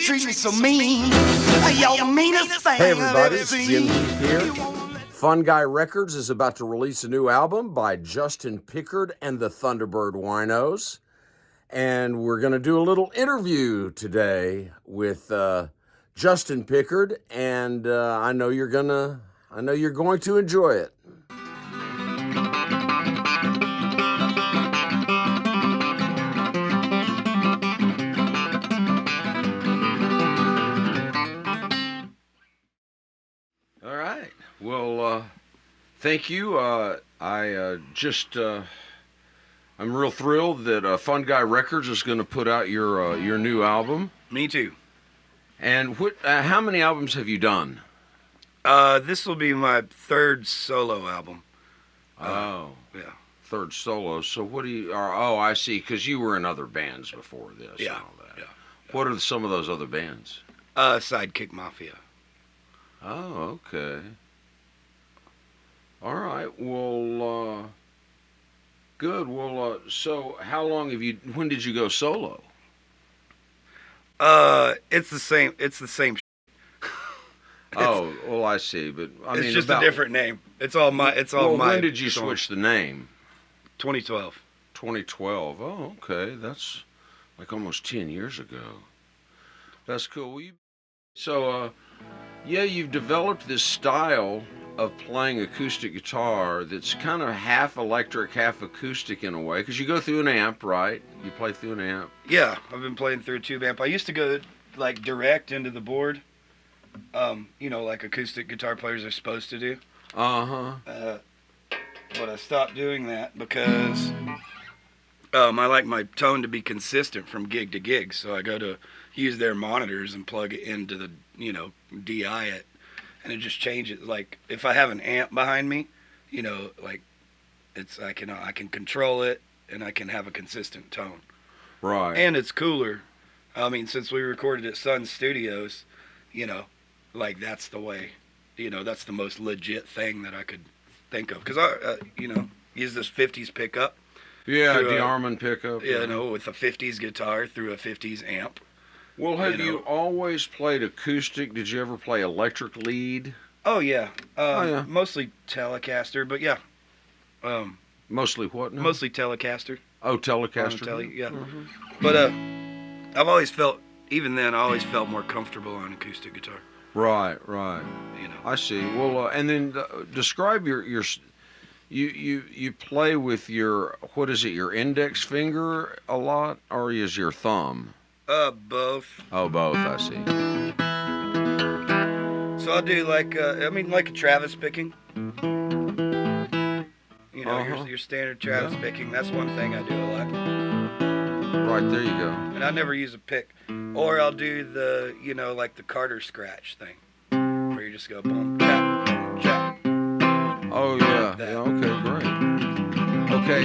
treat me so mean. Y'all the meanest thing Hey everybody, I've it's ever Jim seen. Heath here. Fun Guy Records is about to release a new album by Justin Pickard and the Thunderbird Winos. And we're going to do a little interview today with Justin Pickard, and I know you're going to enjoy it. All right. Well, thank you. I'm real thrilled that Fun Guy Records is going to put out your new album. Me too. And how many albums have you done? This will be my third solo album. Yeah. Third solo. So what do you? I see. Because you were in other bands before this. Yeah. And all that. Yeah. What are some of those other bands? Sidekick Mafia. Oh, okay. All right. Well, good. Well, so how long when did you go solo? It's the same. It's the same. Oh, well, I see. But it's just a different name. It's all my. When did you switch the name? 2012. 2012. Oh, okay. That's like almost 10 years ago. That's cool. You've developed this style of playing acoustic guitar that's kind of half electric, half acoustic in a way, because you go through an amp, right? You play through an amp. Yeah, I've been playing through a tube amp. I used to go like direct into the board, like acoustic guitar players are supposed to do. But I stopped doing that because I like my tone to be consistent from gig to gig, so I go to use their monitors and plug it into the, DI it, and it just changes. Like if I have an amp behind me, I can control it and I can have a consistent tone. Right. And it's cooler. I mean, since we recorded at Sun Studios, that's the way, that's the most legit thing that I could think of. Because I, use this 50s pickup. Yeah, the Armin pickup. Yeah, with a 50s guitar through a 50s amp. Well, have you always played acoustic? Did you ever play electric lead? Oh, yeah. Mostly Telecaster, but yeah. Mostly what now? Mostly Telecaster. Oh, Telecaster. Yeah. Mm-hmm. But I've always felt, even then, I always felt more comfortable on acoustic guitar. Right. I see. Well, and then describe your you play with your, what is it, your index finger a lot, or is your thumb? Both. Oh, both, I see. So I'll do like a Travis picking. Your standard Travis picking. That's one thing I do a lot. Right, there you go. And I never use a pick. Or I'll do the, like the Carter scratch thing. Where you just go boom, chap, boom, chap. Oh, yeah. Yeah, okay, great. Okay.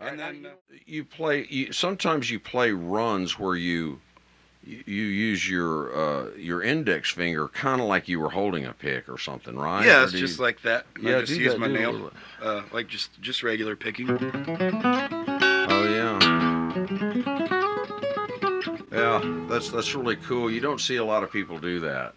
And then sometimes you play runs where you use your index finger kind of like you were holding a pick or something, right? Yeah, it's just like that. Yeah, I just use my nail, like just regular picking. Oh yeah. Yeah, that's really cool. You don't see a lot of people do that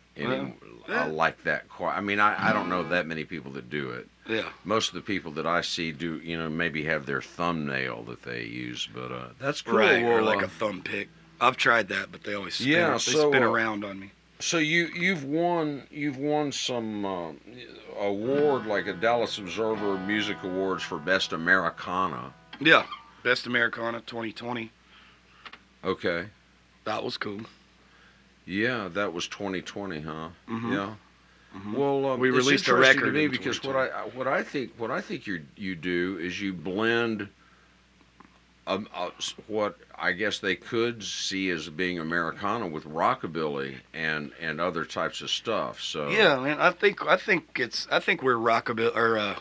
like that. I mean, I don't know that many people that do it. Yeah. Most of the people that I see do, maybe have their thumbnail that they use, but that's cool. Right, or like a thumb pick. I've tried that, but they always spin around on me. So you've won some award, like a Dallas Observer Music Awards for Best Americana. Yeah, Best Americana 2020. Okay. That was cool. Yeah, that was 2020, huh? Mm-hmm. Yeah. Mm-hmm. Well, we released a record to me because what I think you do is you blend what I guess they could see as being Americana with rockabilly and other types of stuff. So yeah, man, I think we're rockabilly, or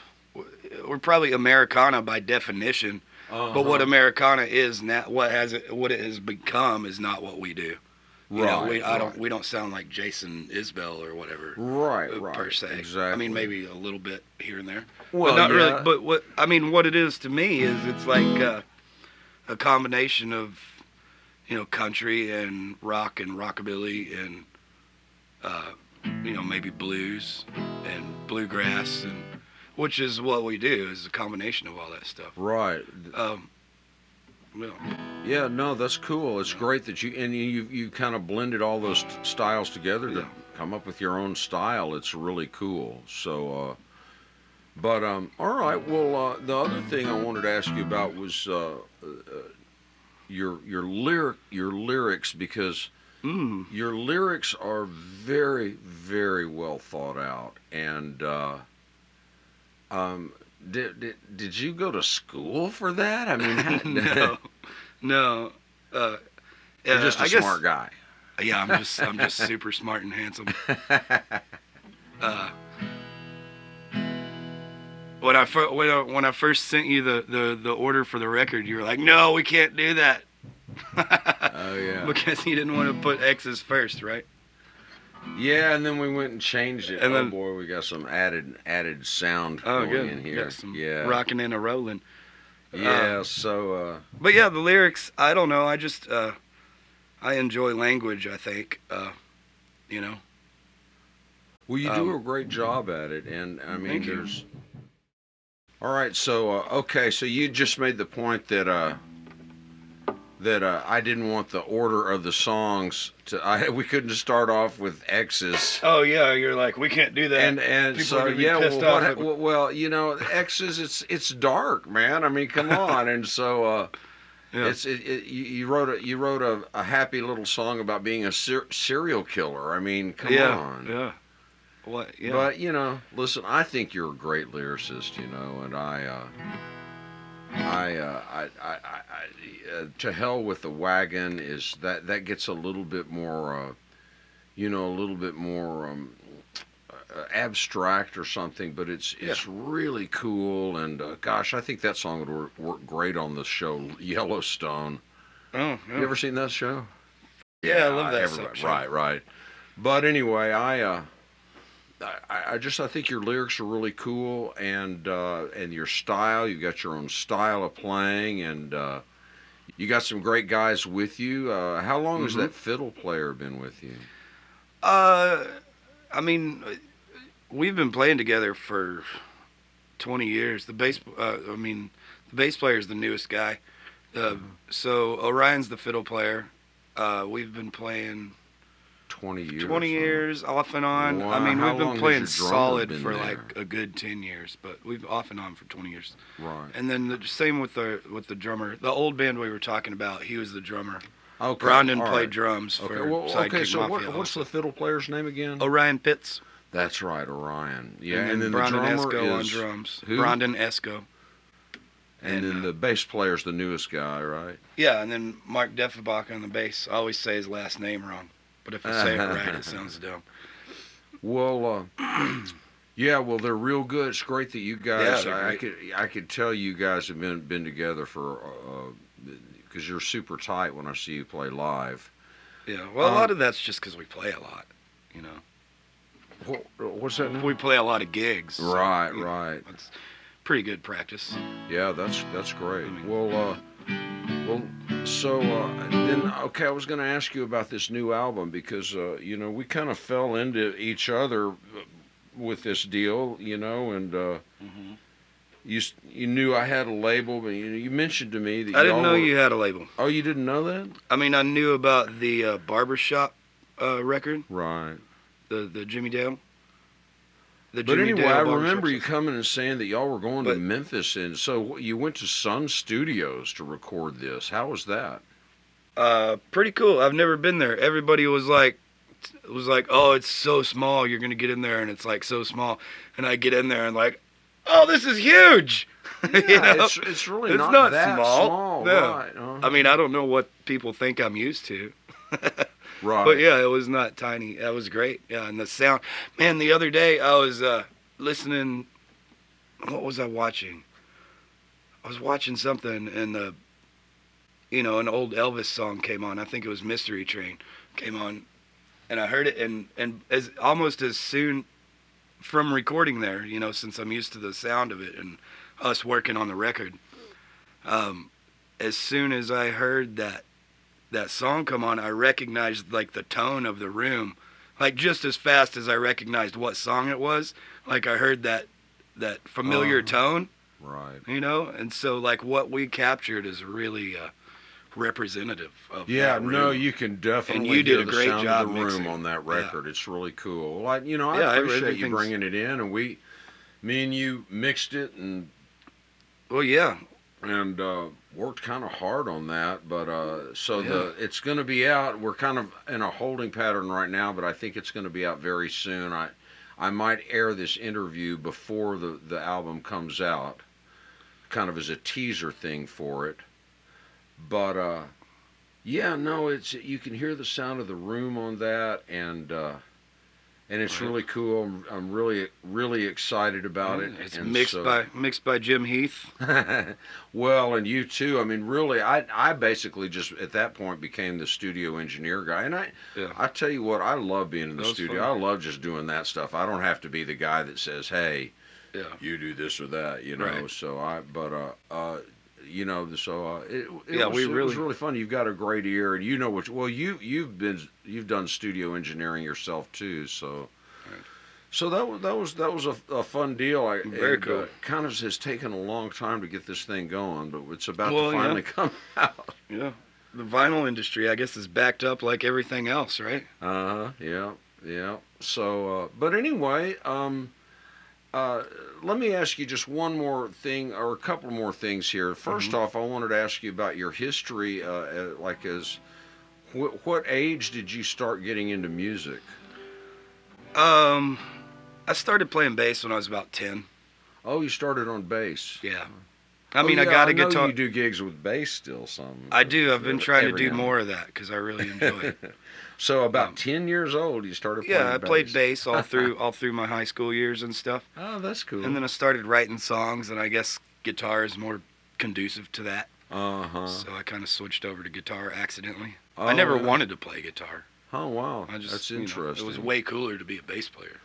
we're probably Americana by definition. But what Americana is now, what it has become, is not what we do. We don't sound like Jason Isbell or whatever. Right. Per se. Exactly. I mean, maybe a little bit here and there. Well, but not really. But what it is to me is it's like, a combination of, country and rock and rockabilly and, maybe blues and bluegrass, and which is what we do, is a combination of all that stuff. Right. Well, Yeah, no, that's cool. It's great that you kind of blended all those styles together to come up with your own style. It's really cool. So, all right. Well, the other thing I wanted to ask you about was your lyrics, because your lyrics are very, very well thought out. And did you go to school for that? I mean, no. You're just a smart guy. Yeah, I'm just super smart and handsome. When I first sent you the order for the record, you were like, "No, we can't do that." Oh yeah. Because you didn't want to put X's first, right? Yeah, and then we went and changed it. And then, boy, we got some added sound going in here. Yeah, rocking and a rolling. Yeah, But yeah, the lyrics, I don't know. I just I enjoy language, I think. Well, you do a great job at it, and I mean, there's. All right, so okay, so you just made the point that I didn't want the order of the songs to. We couldn't start off with X's. Oh yeah, you're like, we can't do that. And people so yeah, X's. It's dark, man. I mean, come on. And so you wrote a happy little song about being a serial killer. I mean, come on. Yeah. What? Yeah. But listen, I think you're a great lyricist. And to hell with the wagon is that gets a little bit more, abstract or something, but it's really cool. And gosh, I think that song would work great on the show Yellowstone. Oh, yeah. You ever seen that show? Yeah, I love that show. Right. But anyway, I think your lyrics are really cool, and your style. You've got your own style of playing, and you got some great guys with you. How long has that fiddle player been with you? I mean, we've been playing together for 20 years. The bass player is the newest guy. So Orion's the fiddle player. We've been playing 20 years. 20 years off and on. Wow. I mean, How we've been long playing has your solid drummer for been like there? a good 10 years, but we've off and on for 20 years. Right. And then the same with the drummer. The old band we were talking about, he was the drummer. Okay. Brandon all played right. drums for Okay, Sidekick so Mafia. what's the fiddle player's name again? Orion Pitts. That's right, Orion. Yeah, and then the Brandon drummer Esco on is drums. who? Brandon Esco. And then the bass player's the newest guy, right? Yeah, and then Mark Deffenbach on the bass. I always say his last name wrong, but if I say it right, it sounds dumb. Well, well, they're real good. It's great that you guys. Yeah, I could tell you guys have been together for because you're super tight when I see you play live. Yeah, well, a lot of that's just because we play a lot, What's that now? We play a lot of gigs. So, Right. It's pretty good practice. Yeah, that's great. So then, okay, I was going to ask you about this new album because we kind of fell into each other with this deal, and you knew I had a label, but you mentioned to me that I didn't know you had a label. Oh, you didn't know that? I mean, I knew about the Barbershop record, Right. the Jimmy Dale. But anyway, I remember you coming and saying that y'all were going to Memphis, and so you went to Sun Studios to record this. How was that? Pretty cool. I've never been there. Everybody was like, "Oh, it's so small. You're gonna get in there, and it's like so small." And I get in there and like, "Oh, this is huge." Yeah, it's really not that small. No. Right. Uh-huh. I mean, I don't know what people think I'm used to. Right. But yeah, it was not tiny. That was great. Yeah, and the sound. Man, the other day I was listening. What was I watching? I was watching something, and an old Elvis song came on. I think it was Mystery Train came on, and I heard it, and almost as soon from recording there, since I'm used to the sound of it and us working on the record, as soon as I heard that song come on, I recognized like the tone of the room, like just as fast as I recognized what song it was. Like I heard that familiar tone, right? You know, and so like what we captured is really representative of Yeah, that room. no, you can definitely And you did hear a the great sound job of the room mixing. on that record. It's really cool. Well, I Yeah, appreciate you everything's- bringing it in, and me and you mixed it and Well, yeah. Worked kind of hard on that, but Yeah. it's going to be out. We're kind of in a holding pattern right now, but I think it's going to be out very soon. I might air this interview before the album comes out, kind of as a teaser thing for it. But yeah, no, it's you can hear the sound of the room on that, and it's really cool. I'm really excited about it. It's and mixed by Jim Heath. Well, and you too. I mean, really, I basically just at that point became the studio engineer guy, and I tell you what, I love being in the studio. Fun. I love just doing that stuff. I don't have to be the guy that says, "Hey, Yeah. you do this or that," you know. Right. So you know, so it was really fun. You've got a great ear, and you know what. Well, you've done studio engineering yourself too, so. Right. So that was a fun deal. Very cool. Kind of has taken a long time to get this thing going, but it's about to Well, finally come out. Yeah. The vinyl industry, I guess, is backed up like everything else, right? Yeah. So, but anyway, let me ask you just one more thing, or a couple more things here. First off, I wanted to ask you about your history. What age did you start getting into music? I started playing bass when I was about 10. Oh, you started on bass. Yeah. I mean, I got a know guitar. You do gigs with bass still, some. I do. I've been trying to every do now more of that because I really enjoy it. So about 10 years old, you started playing Yeah, I bass. played bass all through my high school years and stuff. Oh, that's cool. And then I started writing songs, and I guess guitar is more conducive to that. So I kind of switched over to guitar accidentally. I never wanted to play guitar. Oh, wow. That's interesting. It was way cooler to be a bass player.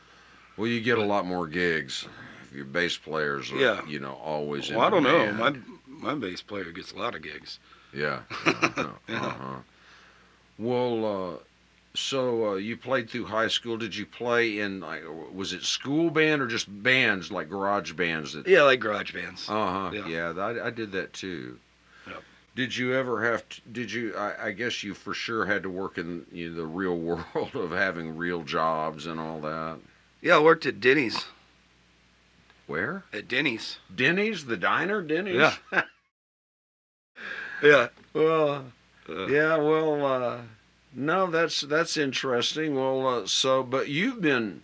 Well, you get a lot more gigs if your bass players are, always in Well, I don't know. demand. My bass player gets a lot of gigs. Yeah. Well, so you played through high school. Did you play in, like, was it school band or just bands, like garage bands? Yeah, like garage bands. Yeah, I did that too. Yep. Did you ever have to, I guess you for sure had to work in the real world of having real jobs and all that. Yeah, I worked at Denny's. Where? At Denny's. Denny's? The diner? Denny's? Yeah. Yeah. Well, no, that's interesting. Well, but you've been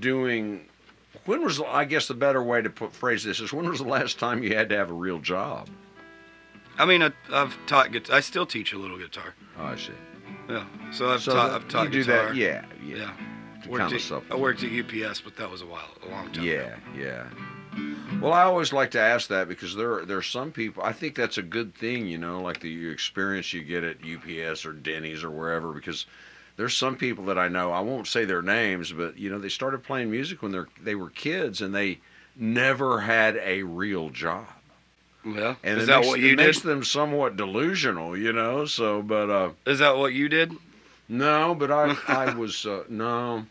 doing. When was, I guess the better way to phrase this is, when was the last time you had to have a real job? I mean, I've taught guitar. I still teach a little guitar. Oh, I see. Yeah. So I've taught you do guitar. that, yeah. I worked at UPS, but that was a long time ago. Yeah. Well, I always like to ask that because there's some people. I think that's a good thing, like the experience you get at UPS or Denny's or wherever. Because there's some people that I know. I won't say their names, but they started playing music when they were kids and they never had a real job. Yeah. And is that what you did? It makes them somewhat delusional, So, but is that what you did? no, but I was no,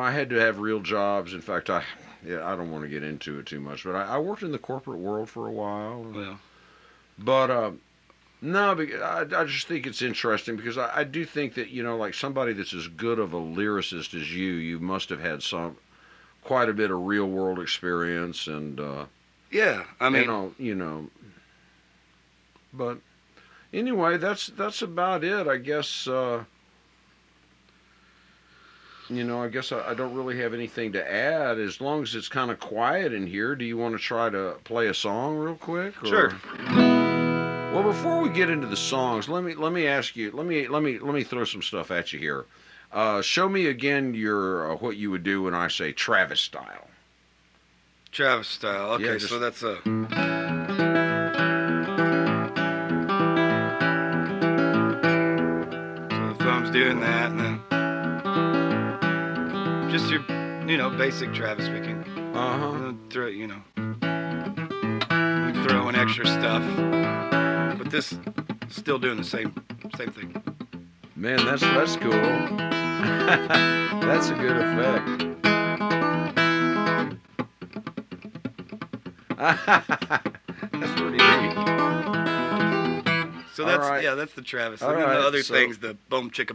I had to have real jobs. In fact, I don't want to get into it too much, but I worked in the corporate world for a while. Yeah. But no, I just think it's interesting because I do think that like somebody that's as good of a lyricist as you must have had quite a bit of real world experience and. Yeah, I mean, but anyway, that's about it. I guess, I guess I don't really have anything to add. As long as it's kind of quiet in here, do you want to try to play a song real quick? Or? Sure. Well, before we get into the songs, let me ask you. Let me throw some stuff at you here. Show me again your what you would do when I say Travis style. Travis style. Okay, Yeah, so that's a. So the thumb's doing that, and then just your, basic Travis picking. Uh-huh. Throw it, You throw in extra stuff. But this is still doing the same thing. Man, that's cool. That's a good effect. That's pretty neat. So that's right. that's the Travis. All And then right, the other so- things, the boom chicka.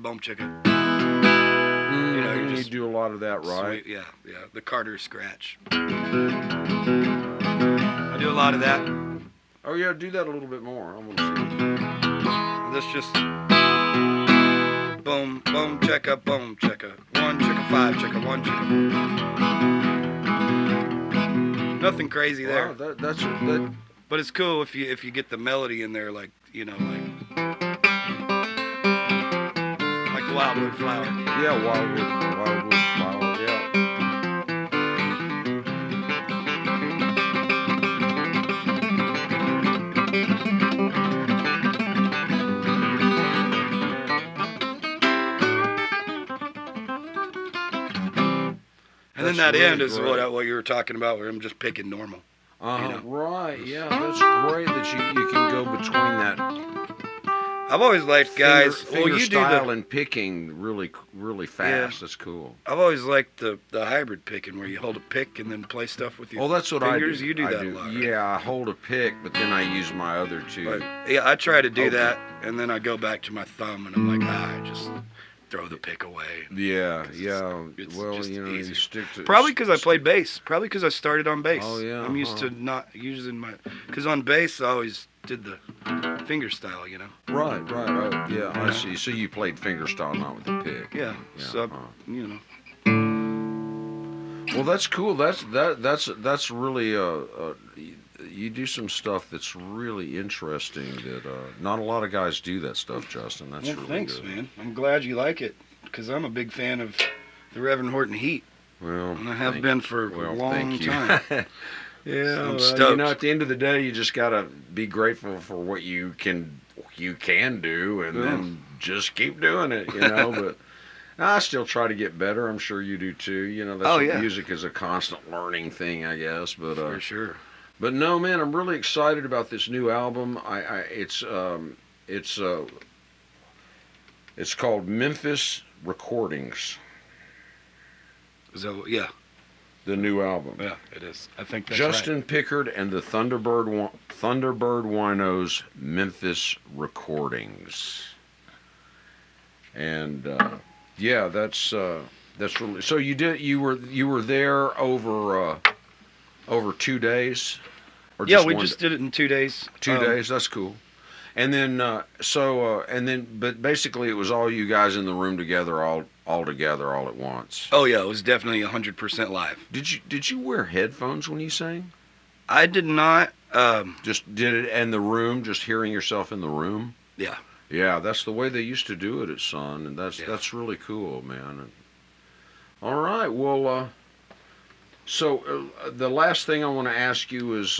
You do a lot of that, right? Sweet, yeah. The Carter scratch. I do a lot of that. Oh yeah, do that a little bit more. I want to see. This just boom checka, boom checka. 1 checka 5 checka 1 checka. Nothing crazy there. Wow, that. But it's cool if you get the melody in there, like like the Wildwood Flower. Yeah, Wildwood Flower. Yeah. And then that end is what you were talking about, where I'm just picking normal. Right. Yeah, that's great that you can go between that. I've always liked guys. Finger You style do and picking really fast. That's cool. I've always liked the hybrid picking, where you hold a pick and then play stuff with your that's what fingers. I do. You do that a lot. Right? Yeah, I hold a pick, but then I use my other two. But, yeah, I try to do that, and then I go back to my thumb, and I'm like, I just throw the pick away. Yeah. It's Well, just you easier. stick to. Probably because I played bass. Probably because I started on bass. Oh yeah. I'm used to not using my. Because on bass, I always did the finger style, Right. Oh, yeah, I see. So you played fingerstyle, not with the pick. Yeah. So Well, that's cool. That's really you do some stuff that's really interesting. That not a lot of guys do that stuff, Justin. That's really thanks, good. man. I'm glad you like it, because I'm a big fan of the Reverend Horton Heath, Well, and I have been for a long time. Yeah, I'm well, stoked. at the end of the day, you just gotta be grateful for what you can do, and then just keep doing it. But I still try to get better. I'm sure you do too. Music is a constant learning thing, I guess. But For sure. But no, man, I'm really excited about this new album. It's called Memphis Recordings. Yeah. The new album. Yeah, it is. I think that's Justin right. Pickard and the Thunderbird Winos Memphis Recordings. And that's really. So you were there over 2 days, or Yeah, just we one just did it in 2 days. 2 days. That's cool. And then but basically it was all you guys in the room together, all together, all at once. Oh yeah, it was definitely 100% live. Did you wear headphones when you sang? I did not. Just did it in the room, just hearing yourself in the room. Yeah. Yeah, that's the way they used to do it at Sun, and that's really cool, man. And, all right, well, so the last thing I want to ask you is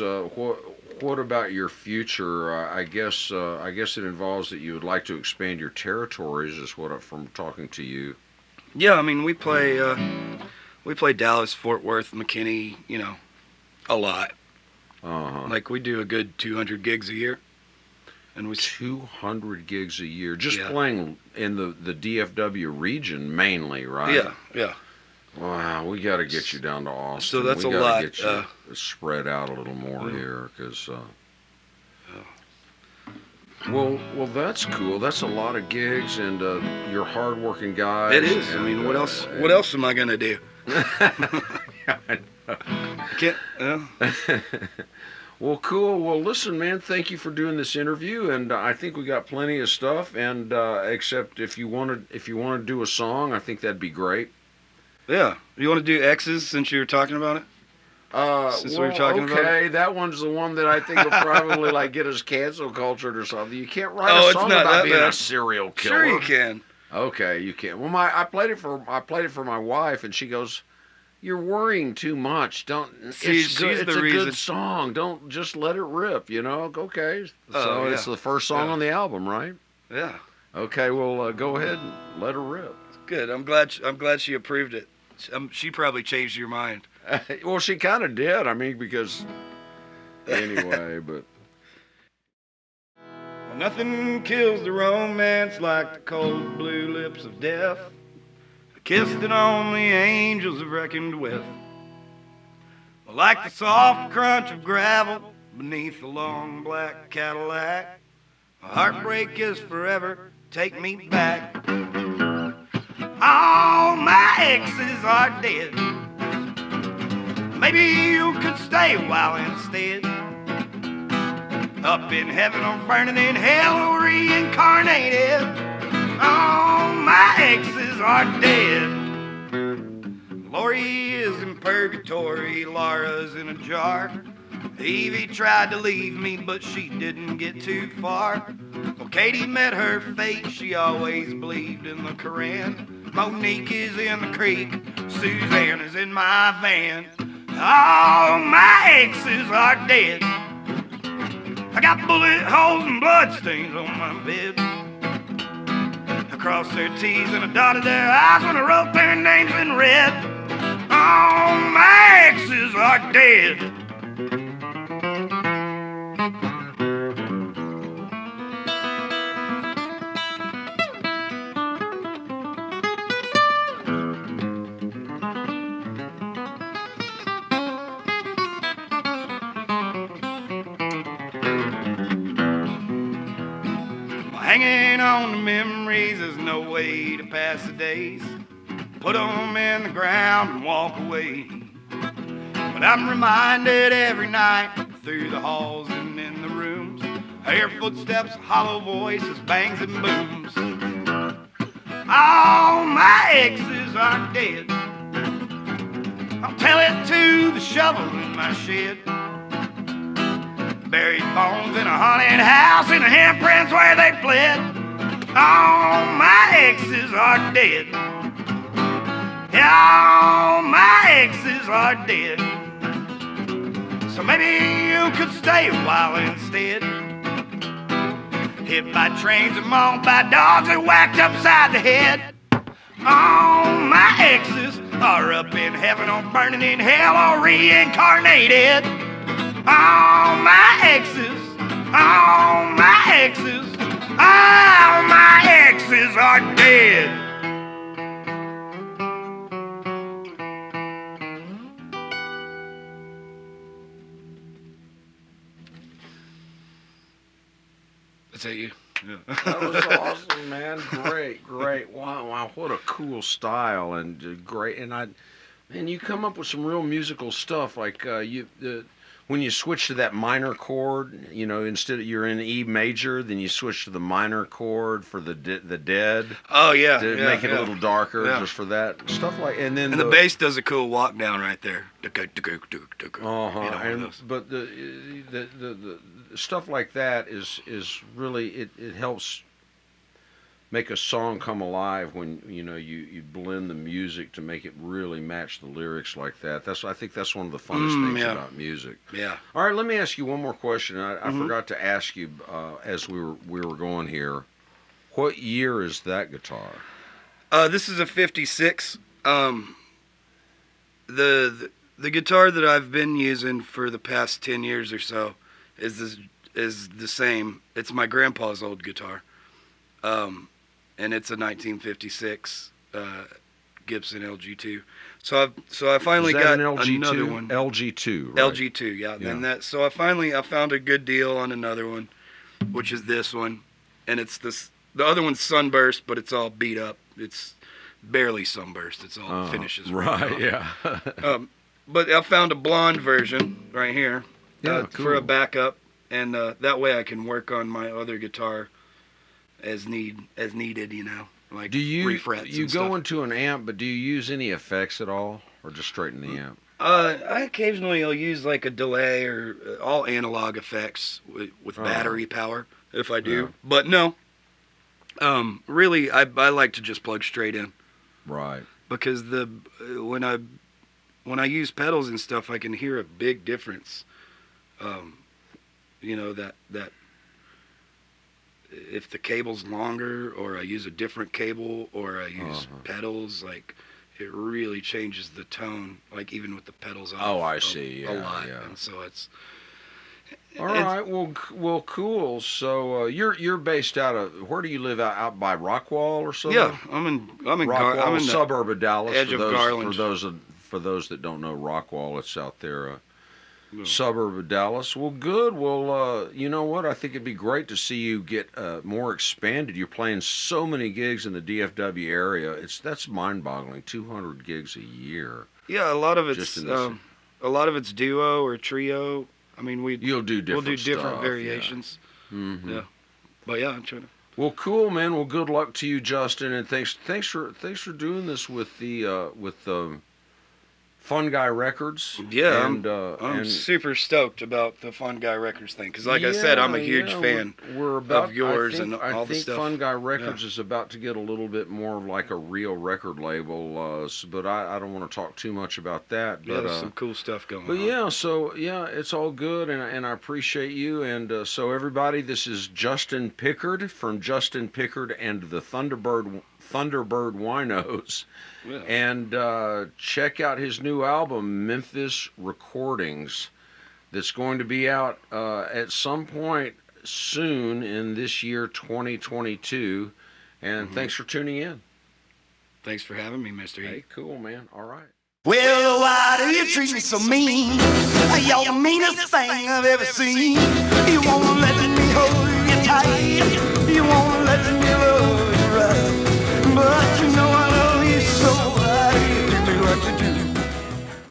what about your future? I guess it involves that you would like to expand your territories, is from talking to you. Yeah, I mean we play Dallas, Fort Worth, McKinney, a lot. Like we do a good 200 gigs a year. And 200 gigs a year, just Yeah. playing in the DFW region mainly, right? Yeah. Wow, we got to get you down to Austin. So that's we a gotta lot. Get you spread out a little more here, because. Well, that's cool. That's a lot of gigs, and you're hardworking guys. It is. And, I mean, what else? What else am I gonna do? Can't. Well, cool. Well, listen, man. Thank you for doing this interview, and I think we got plenty of stuff. And except if you want to do a song, I think that'd be great. Yeah. You want to do X's since you were talking about it? Since we were talking about okay, that one's the one that I think will probably get us cancel cultured or something. You can't write a it's song not about that being bad. a serial killer. Sure you can. Okay, you can. Well, I played it for my wife, and she goes, "You're worrying too much. Don't." See, it's good. she's It's the a reason. good song. Don't just let it rip. Okay. Oh, So yeah. it's the first song Yeah. on the album, right? Yeah. Okay. Well, go ahead and let her rip. Good. I'm glad she approved it. She probably changed your mind. Well, she kind of did. I mean, because anyway, but Well, nothing kills the romance like the cold blue lips of death, the kiss that only angels have reckoned with. Well, like the soft crunch of gravel beneath the long black Cadillac, a heartbreak is forever, take me back. All my exes are dead. Maybe you could stay a while instead. Up in heaven or burning in hell or reincarnated. All my exes are dead. Lori is in purgatory, Laura's in a jar. Evie tried to leave me, but she didn't get too far. Well, Katie met her fate, she always believed in the Koran. Monique is in the creek, Suzanne is in my van. All my exes are dead. I got bullet holes and blood stains on my bed. I crossed their T's and I dotted their I's when I wrote their names in red. All my exes are dead. Hanging on to memories, there's no way to pass the days. Put them in the ground and walk away. But I'm reminded every night through the halls and in the rooms. I hear footsteps, hollow voices, bangs and booms. All my exes are dead. I'll tell it to the shovel in my shed. Buried bones in a haunted house and the handprints where they fled. All my exes are dead. All my exes are dead. So maybe you could stay a while instead. Hit by trains and mauled by dogs and whacked upside the head. All my exes are up in heaven or burning in hell or reincarnated. All my exes, all my exes, all my exes are dead. That's that you? Yeah. that was awesome, man. Great. Wow, what a cool style and great. And man, you come up with some real musical stuff like when you switch to that minor chord, instead of you're in E major, then you switch to the minor chord for the Dead. Oh yeah, to make it a little darker, just for that stuff like. And then the bass does a cool walk down right there. But the stuff like that is really it helps make a song come alive when you blend the music to make it really match the lyrics like that. I think that's one of the funnest things about music. Yeah. All right, let me ask you one more question. I forgot to ask you as we were going here. What year is that guitar? This is a '56. The guitar that I've been using for the past 10 years or so is the same. It's my grandpa's old guitar. And it's a 1956 Gibson LG2. So I finally got another one. LG2. Right? LG2, yeah. And so I found a good deal on another one, which is this one, and it's this. The other one's sunburst, but it's all beat up. It's barely sunburst. It's all finishes. Right. Yeah. But I found a blonde version right here cool. for a backup, and that way I can work on my other guitar as needed, like refrets. You go into an amp, but do you use any effects at all, or just straight in the amp? I occasionally will use like a delay or all analog effects with battery power if I do, but no. Really, I like to just plug straight in. Right. Because when I use pedals and stuff, I can hear a big difference. That if the cable's longer, or I use a different cable, or I use pedals, like it really changes the tone. Like even with the pedals off. Oh, I see. Yeah, a lot. Yeah. And so All right. Well, cool. So you're based out of, where do you live, out by Rockwall or something? Yeah, I'm in Rockwall, I'm in the suburb of Dallas. edge for of those, Garland. for those that don't know Rockwall, it's out there, Yeah. suburb of Dallas. Well, good. Well, you know what? I think it'd be great to see you get more expanded. You're playing so many gigs in the DFW area. That's mind-boggling. 200 gigs a year. Yeah, a lot of it's Just in this- a lot of it's duo or trio. I mean, You'll do different we'll do different stuff, variations. Yeah. Mm-hmm. Yeah, but yeah, I'm trying to. Well, cool, man. Well, good luck to you, Justin, and thanks for doing this with the Fun Guy Records. Yeah, and, I'm super stoked about the Fun Guy Records thing because, like I said, I'm a huge fan of yours and all the stuff. I think Fun Guy Records is about to get a little bit more like a real record label, but I don't want to talk too much about that. But there's some cool stuff going on. But yeah, so yeah, it's all good, and I appreciate you. And so everybody, this is Justin Pickard from Justin Pickard and the Thunderbird Winos. Yeah. And check out his new album, Memphis Recordings, that's going to be out at some point soon in this year, 2022. And thanks for tuning in. Thanks for having me, Mr. Heath. Hey, cool, man. All right. Well, why do you treat me so mean? You're the meanest thing I've ever seen. You